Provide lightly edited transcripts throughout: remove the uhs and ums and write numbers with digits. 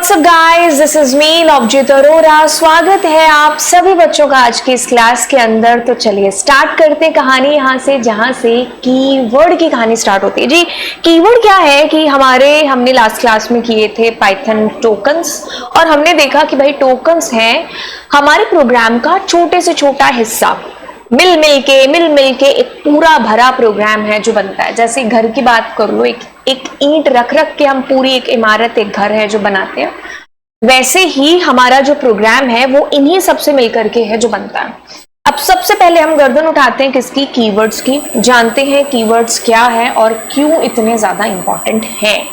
WhatsApp guys, this is me Lovejeet Arora. स्वागत है आप सभी बच्चों का आज की इस क्लास के अंदर। तो चलिए स्टार्ट करते हैं कहानी यहाँ से, जहाँ से कीवर्ड की कहानी स्टार्ट होती है। जी, कीवर्ड क्या है कि हमने लास्ट क्लास में किए थे पाइथन टोकन्स, और हमने देखा कि भाई टोकन्स हैं हमारे प्रोग्राम का छोटे से छोटा हिस्सा, मिल मिल के एक पूरा भरा प्रोग्राम है जो बनता है। जैसे घर की बात कर लो, एक ईंट रख के हम पूरी एक इमारत, एक घर है जो बनाते हैं, वैसे ही हमारा जो प्रोग्राम है वो इन्हीं सबसे मिलकर के है जो बनता है। अब सबसे पहले हम गर्दन उठाते हैं किसकी? कीवर्ड्स की। जानते हैं कीवर्ड्स क्या है और क्यों इतने ज्यादा इंपॉर्टेंट हैं।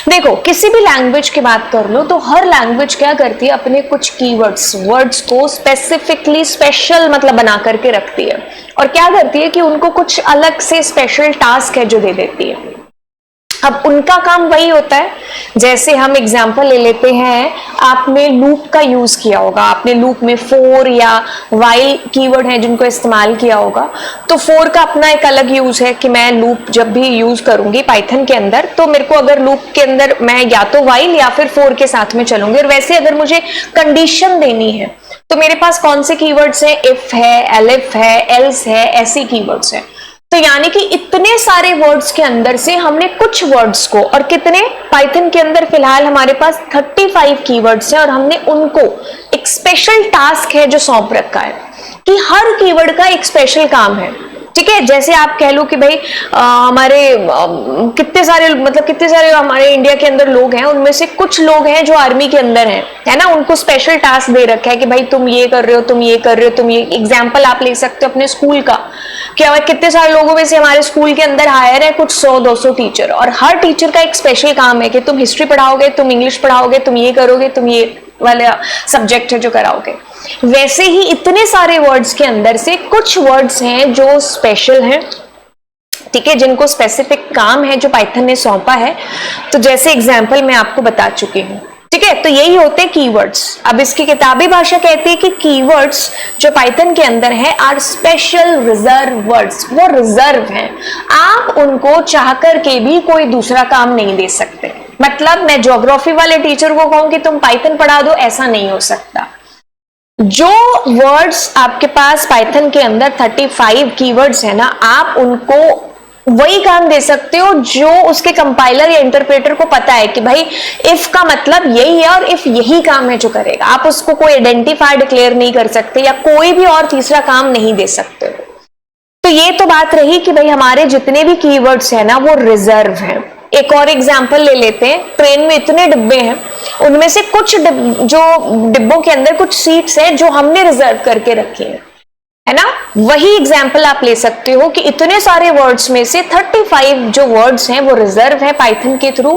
देखो, किसी भी लैंग्वेज की बात कर लो तो हर लैंग्वेज क्या करती है, अपने कुछ कीवर्ड्स, वर्ड्स को स्पेसिफिकली स्पेशल मतलब बना करके रखती है, और क्या करती है कि उनको कुछ अलग से स्पेशल टास्क है जो दे देती है। अब उनका काम वही होता है, जैसे हम एग्जांपल ले लेते हैं, आपने लूप का यूज किया होगा, आपने लूप में फोर या वाइल कीवर्ड है जिनको इस्तेमाल किया होगा। तो फोर का अपना एक अलग यूज है कि मैं लूप जब भी यूज करूंगी पाइथन के अंदर, तो मेरे को अगर लूप के अंदर मैं या तो वाइल या फिर फोर के साथ में चलूंगी। और वैसे अगर मुझे कंडीशन देनी है तो मेरे पास कौन से कीवर्ड्स है? इफ है, एलिफ है, एल्स है, ऐसी कीवर्ड्स है। तो यानी कि इतने सारे वर्ड्स के अंदर से हमने कुछ वर्ड्स को, और कितने पाइथन के अंदर फिलहाल हमारे पास 35 कीवर्ड्स हैं, और हमने उनको एक स्पेशल टास्क है जो सौंप रखा है कि हर कीवर्ड का एक स्पेशल काम है। ठीक है, जैसे आप कह लो कि भाई हमारे कितने सारे हमारे इंडिया के अंदर लोग हैं, उनमें से कुछ लोग हैं जो आर्मी के अंदर हैं, है ना। उनको स्पेशल टास्क दे रखा है कि भाई तुम ये कर रहे हो, तुम ये कर रहे हो, तुम ये। एग्जाम्पल आप ले सकते हो अपने स्कूल का, क्या कितने सारे लोगों में से हमारे स्कूल के अंदर हायर है कुछ 100-200 टीचर, और हर टीचर का एक स्पेशल काम है कि तुम हिस्ट्री पढ़ाओगे, तुम इंग्लिश पढ़ाओगे, तुम ये करोगे, तुम ये वाला सब्जेक्ट है जो कराओगे। वैसे ही इतने सारे वर्ड्स के अंदर से कुछ वर्ड्स हैं जो स्पेशल हैं, ठीक है, जिनको स्पेसिफिक काम है जो पाइथन ने सौंपा है। तो जैसे एग्जांपल मैं आपको बता चुकी हूं, ठीक है। तो यही होते हैं कीवर्ड्स। अब इसकी किताबी भाषा कहती है कि कीवर्ड्स जो पाइथन के अंदर है आर स्पेशल रिजर्व वर्ड्स। वो रिजर्व हैं, आप उनको चाह कर के भी कोई दूसरा काम नहीं दे सकते। मतलब मैं ज्योग्राफी वाले टीचर को कहूं कि तुम पाइथन पढ़ा दो, ऐसा नहीं हो सकता। जो वर्ड्स आपके पास पाइथन के अंदर 35 कीवर्ड्स है ना, आप उनको वही काम दे सकते हो जो उसके कंपाइलर या इंटरप्रेटर को पता है कि भाई इफ का मतलब यही है और इफ यही काम है जो करेगा। आप उसको कोई आइडेंटिफायर डिक्लेयर नहीं कर सकते या कोई भी और तीसरा काम नहीं दे सकते हो। तो ये तो बात रही कि भाई हमारे जितने भी कीवर्ड्स है ना वो रिजर्व हैं। एक और एग्जांपल ले लेते हैं। ट्रेन में इतने डिब्बे हैं, उनमें से कुछ जो डिब्बों के अंदर कुछ सीट्स हैं जो हमने रिजर्व करके रखी हैं, है ना। वही एग्जाम्पल आप ले सकते हो कि इतने सारे वर्ड्स में से 35 जो वर्ड्स हैं वो रिजर्व है पाइथन के थ्रू,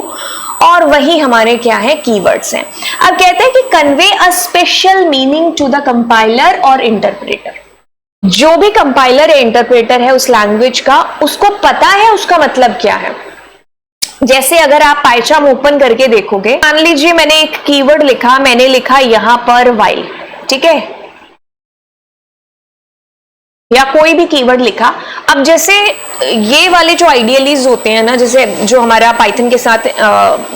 और वही हमारे क्या है? कीवर्ड्स हैं। अब कहते हैं कि convey a special meaning to the compiler और इंटरप्रेटर। जो भी कंपाइलर या इंटरप्रेटर है उस लैंग्वेज का, उसको पता है उसका मतलब क्या है। जैसे अगर आप पाइचाम ओपन करके देखोगे, मान लीजिए मैंने एक कीवर्ड लिखा, मैंने लिखा यहां पर वाइल, ठीक है, या कोई भी कीवर्ड लिखा। अब जैसे ये वाले जो आइडियलीज होते हैं ना, जैसे जो हमारा पाइथन के साथ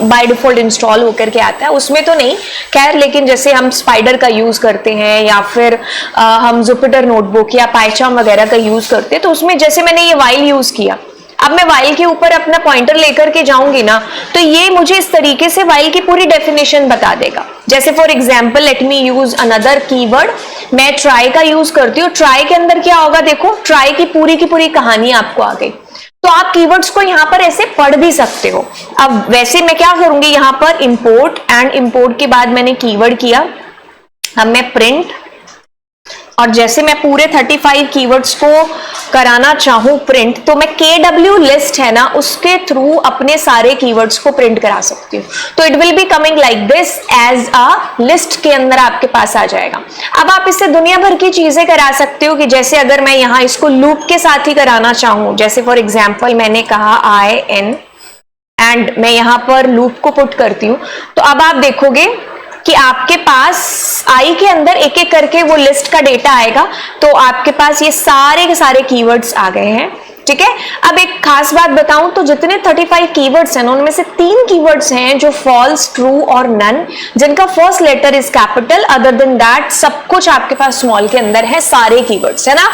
बाय डिफॉल्ट इंस्टॉल होकर के आता है, उसमें तो नहीं खैर, लेकिन जैसे हम स्पाइडर का यूज करते हैं या फिर हम जुपिटर नोटबुक या पाइचाम वगैरह का यूज करते हैं, तो उसमें जैसे मैंने ये वाइल यूज किया, अब मैं वाइल के ऊपर अपना पॉइंटर लेकर के जाऊंगी ना, तो ये मुझे इस तरीके से वाइल की पूरी डेफिनेशन बता देगा। जैसे for example let me use another keyword, मैं ट्राई का यूज करती हूँ। ट्राई के अंदर क्या होगा, देखो ट्राई की पूरी कहानी आपको आ गई। तो आप कीवर्ड्स को यहाँ पर ऐसे पढ़ भी सकते हो। अब वैसे मैं क्या करूंगी, यहाँ पर इंपोर्ट, एंड इंपोर्ट के बाद मैंने कीवर्ड किया, अब मैं प्रिंट, और जैसे मैं पूरे 35 कीवर्ड्स को कराना चाहूं प्रिंट, तो मैं KW लिस्ट है ना, उसके थ्रू अपने सारे कीवर्ड्स को प्रिंट करा सकती हूँ। तो it will be coming like this as a list के अंदर आपके पास आ जाएगा। अब आप इससे दुनिया भर की चीजें करा सकते हो कि जैसे अगर मैं यहाँ इसको लूप के साथ ही कराना चाहूं, जैसे फॉर एग्जाम्पल मैंने कहा IN एंड मैं यहाँ पर लूप को पुट करती हूँ, तो अब आप देखोगे कि आपके पास आई के अंदर एक एक करके वो लिस्ट का डेटा आएगा। तो आपके पास ये सारे के सारे कीवर्ड्स आ गए हैं। ठीक है। अब एक खास बात बताऊं तो जितने 35 कीवर्ड्स हैं उनमें से 3 कीवर्ड्स हैं जो फॉल्स, ट्रू और नन, जिनका first letter is capital. Other than that सब कुछ आपके पास स्मॉल के अंदर है, सारे कीवर्ड्स, है ना।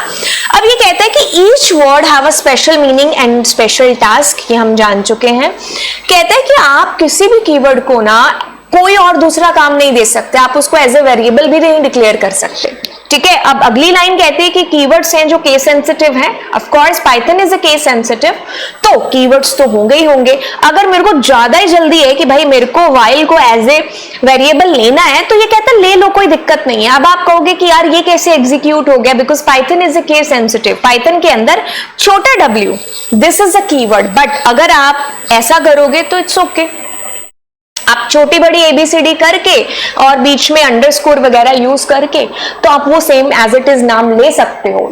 अब ये कहता है कि each word have a special meaning and special task, ये हम जान चुके हैं। कहता है कि आप किसी भी कीवर्ड को ना कोई और दूसरा काम नहीं दे सकते, आप उसको एज ए वेरिएबल भी नहीं डिक्लेयर कर सकते, ठीक है। अब अगली लाइन कहती है कि कीवर्ड्स हैं जो केस सेंसिटिव हैं। Of course Python is a case sensitive, तो कीवर्ड्स तो होंगे ही होंगे। अगर मेरे को ज्यादा ही जल्दी है कि भाई मेरे को व्हाइल को एज ए वेरिएबल लेना है, तो ये कहता है ले लो, कोई दिक्कत नहीं है। अब आप कहोगे कि यार ये कैसे एग्जीक्यूट हो गया, because Python is a case sensitive. Python के अंदर छोटा w this is a keyword, but अगर आप ऐसा करोगे तो इट्स ओके। आप छोटी बड़ी एबीसीडी करके और बीच में अंडरस्कोर वगैरह यूज करके तो आप वो सेम एज इट इज नाम ले सकते हो,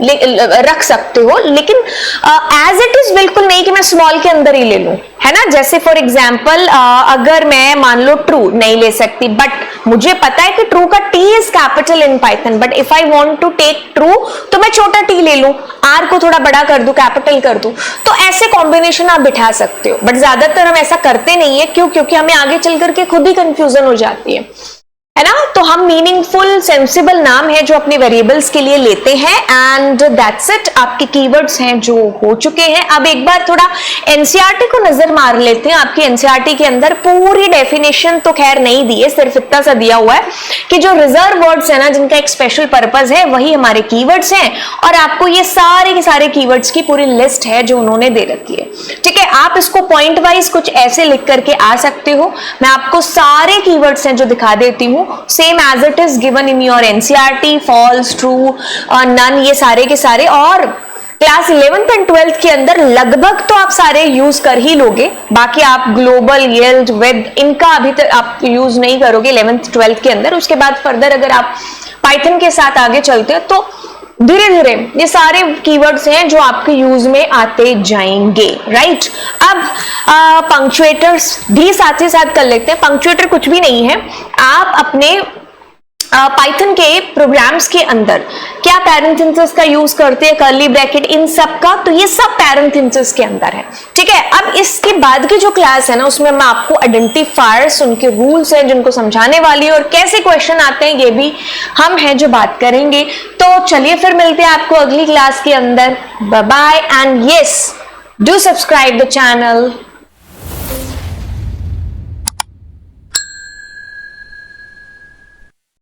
रख सकते हो, लेकिन एज इट इज बिल्कुल नहीं कि मैं स्मॉल के अंदर ही ले लूं, है ना। जैसे फॉर एग्जाम्पल अगर मैं मान लो ट्रू नहीं ले सकती, बट मुझे पता है कि ट्रू का T is capital in Python, but if I want to take true तो मैं छोटा टी ले लूं, आर को थोड़ा बड़ा कर दूं, कैपिटल कर दूं, तो ऐसे कॉम्बिनेशन आप बिठा सकते हो। बट ज्यादातर हम ऐसा करते नहीं है, क्यों? क्योंकि हमें आगे चल करके खुद ही कंफ्यूजन हो जाती है ना। तो हम मीनिंगफुल सेंसिबल नाम है जो अपने वेरिएबल्स के लिए लेते हैं, एंड दैट्स इट। आपके कीवर्ड्स हैं जो हो चुके हैं। अब एक बार थोड़ा एनसीईआरटी को नजर मार लेते हैं। आपकी एनसीईआरटी के अंदर पूरी डेफिनेशन तो खैर नहीं दी है, सिर्फ इतना सा दिया हुआ है कि जो रिजर्व वर्ड्स है ना, जिनका एक स्पेशल पर्पज है, वही हमारे कीवर्ड्स हैं। और आपको ये सारे के सारे कीवर्ड्स की पूरी लिस्ट है जो उन्होंने दे रखी है, ठीक है। आप इसको पॉइंट वाइज कुछ ऐसे लिख करके आ सकते हो। मैं आपको सारे कीवर्ड्स हैं जो दिखा देती हूँ, same as it is given in your NCERT, false, true, none, ये सारे के सारे। और क्लास 11th एंड 12th के अंदर लगभग तो आप सारे यूज कर ही लोगे, बाकी आप ग्लोबल, येल्ड, वेब, इनका अभी तक आप यूज नहीं करोगे 11th 12th के अंदर। उसके बाद फर्दर अगर आप पाइथन के साथ आगे चलते हो तो धीरे धीरे ये सारे कीवर्ड्स हैं जो आपके यूज में आते जाएंगे, राइट। अब पंक्चुएटर्स भी साथ ही साथ कर लेते हैं। पंक्चुएटर कुछ भी नहीं है, आप अपने पाइथन के प्रोग्राम्स के अंदर क्या पैरेंथेसिस का यूज करते हैं, कर्ली ब्रैकेट, इन सब का, तो ये सब पैरेंथेसिस के अंदर है, ठीक है। अब इसके बाद की जो क्लास है ना, उसमें मैं आपको आइडेंटिफायर्स, उनके रूल्स हैं जिनको समझाने वाली है, और कैसे क्वेश्चन आते हैं ये भी हम हैं जो बात करेंगे। तो चलिए फिर मिलते हैं आपको अगली क्लास के अंदर। Bye bye and yes, do subscribe the channel.